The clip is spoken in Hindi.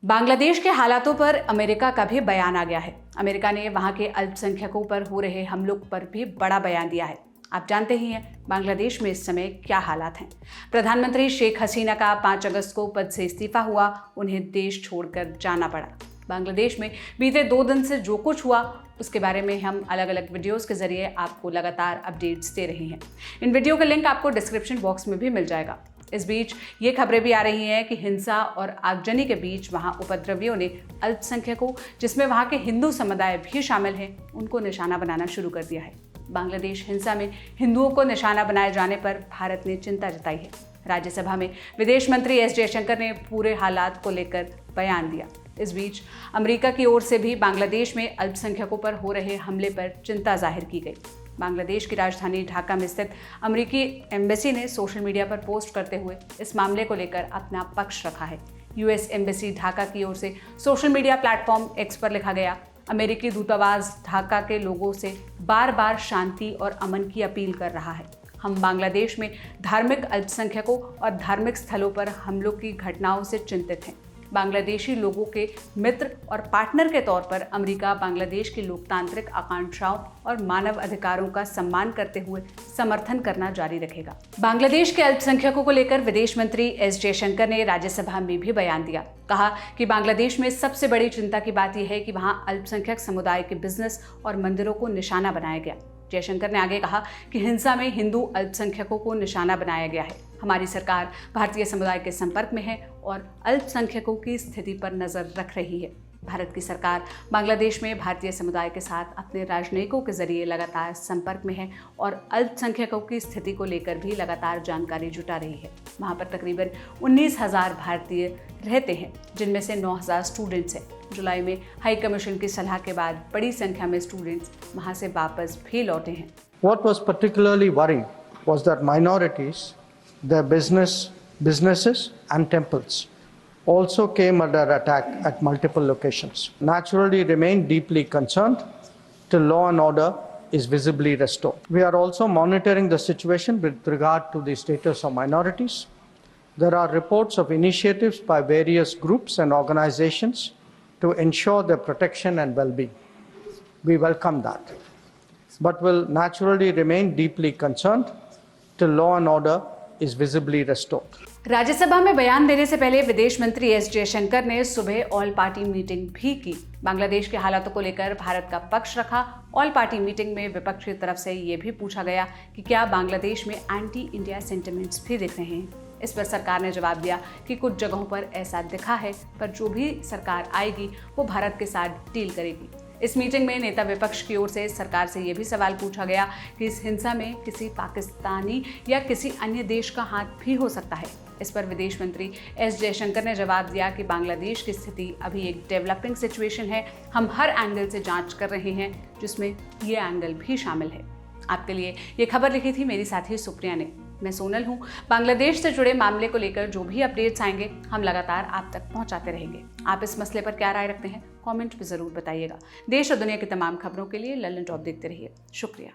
बांग्लादेश के हालातों पर अमेरिका का भी बयान आ गया है। अमेरिका ने वहां के अल्पसंख्यकों पर हो रहे हमलों पर भी बड़ा बयान दिया है। आप जानते ही हैं बांग्लादेश में इस समय क्या हालात हैं। प्रधानमंत्री शेख हसीना का 5 अगस्त को पद से इस्तीफा हुआ, उन्हें देश छोड़कर जाना पड़ा। बांग्लादेश में बीते 2 दिन से जो कुछ हुआ उसके बारे में हम अलग अलग वीडियोस के जरिए आपको लगातार अपडेट्स दे रहे हैं। इन वीडियो का लिंक आपको डिस्क्रिप्शन बॉक्स में भी मिल जाएगा। इस बीच ये खबरें भी आ रही हैं कि हिंसा और आगजनी के बीच वहां उपद्रवियों ने अल्पसंख्यकों, जिसमें वहां के हिंदू समुदाय भी शामिल हैं, उनको निशाना बनाना शुरू कर दिया है। बांग्लादेश हिंसा में हिंदुओं को निशाना बनाए जाने पर भारत ने चिंता जताई है। राज्यसभा में विदेश मंत्री एस जयशंकर ने पूरे हालात को लेकर बयान दिया। इस बीच अमेरिका की ओर से भी बांग्लादेश में अल्पसंख्यकों पर हो रहे हमले पर चिंता जाहिर की गई। बांग्लादेश की राजधानी ढाका में स्थित अमेरिकी एम्बेसी ने सोशल मीडिया पर पोस्ट करते हुए इस मामले को लेकर अपना पक्ष रखा है। यूएस एम्बेसी ढाका की ओर से सोशल मीडिया प्लेटफॉर्म एक्स पर लिखा गया, अमेरिकी दूतावास ढाका के लोगों से बार बार शांति और अमन की अपील कर रहा है। हम बांग्लादेश में धार्मिक अल्पसंख्यकों और धार्मिक स्थलों पर हमलों की घटनाओं से चिंतित हैं। बांग्लादेशी लोगों के मित्र और पार्टनर के तौर पर अमेरिका बांग्लादेश की लोकतांत्रिक आकांक्षाओं और मानव अधिकारों का सम्मान करते हुए समर्थन करना जारी रखेगा। बांग्लादेश के अल्पसंख्यकों को लेकर विदेश मंत्री एस जयशंकर ने राज्यसभा में भी बयान दिया। कहा कि बांग्लादेश में सबसे बड़ी चिंता की बात यह है कि वहां अल्पसंख्यक समुदाय के बिजनेस और मंदिरों को निशाना बनाया गया। जयशंकर ने आगे कहा कि हिंसा में हिंदू अल्पसंख्यकों को निशाना बनाया गया है। हमारी सरकार भारतीय समुदाय के संपर्क में है और अल्पसंख्यकों की स्थिति पर नजर रख रही है। भारत की सरकार बांग्लादेश में भारतीय समुदाय के साथ अपने राजनयिकों के जरिए लगातार संपर्क में है और अल्पसंख्यकों की स्थिति को लेकर भी लगातार जानकारी जुटा रही है। वहाँ पर तकरीबन 19,000 भारतीय रहते हैं, जिनमें से 9,000 स्टूडेंट्स हैं। जुलाई में हाई कमीशन की सलाह के बाद बड़ी संख्या में स्टूडेंट्स वहाँ से वापस भी लौटे हैं। What was particularly worrying was that minorities, their businesses and temples also came under attack at multiple locations. Naturally remain deeply concerned till law and order is visibly restored. We are also monitoring the situation with regard to the status of minorities. There are reports of initiatives by various groups and organizations to ensure their protection and well-being. We welcome that, but will naturally remain deeply concerned till law and order is visibly restored. Rajya Sabha में बयान देने से पहले विदेश मंत्री एस जयशंकर ने सुबह ऑल पार्टी मीटिंग भी की। बांग्लादेश के हालातों को लेकर भारत का पक्ष रखा। ऑल पार्टी मीटिंग में विपक्ष की तरफ से ये भी पूछा गया कि क्या बांग्लादेश में एंटी इंडिया सेंटिमेंट्स भी दिख रहे हैं। इस पर सरकार ने जवाब दिया कि कुछ जगहों पर ऐसा दिखा है, पर जो भी सरकार आएगी वो भारत के साथ डील करेगी। इस मीटिंग में नेता विपक्ष की ओर से सरकार से यह भी सवाल पूछा गया कि इस हिंसा में किसी पाकिस्तानी या किसी अन्य देश का हाथ भी हो सकता है। इस पर विदेश मंत्री एस जयशंकर ने जवाब दिया कि बांग्लादेश की स्थिति अभी एक डेवलपिंग सिचुएशन है। हम हर एंगल से जांच कर रहे हैं, जिसमें ये एंगल भी शामिल है। आपके लिए ये खबर लिखी थी मेरी साथी सुप्रिया ने। मैं सोनल हूँ। बांग्लादेश से जुड़े मामले को लेकर जो भी अपडेट्स आएंगे हम लगातार आप तक पहुँचाते रहेंगे। आप इस मसले पर क्या राय रखते हैं कमेंट में ज़रूर बताइएगा। देश और दुनिया की तमाम खबरों के लिए लल्लन टॉप देखते रहिए। शुक्रिया।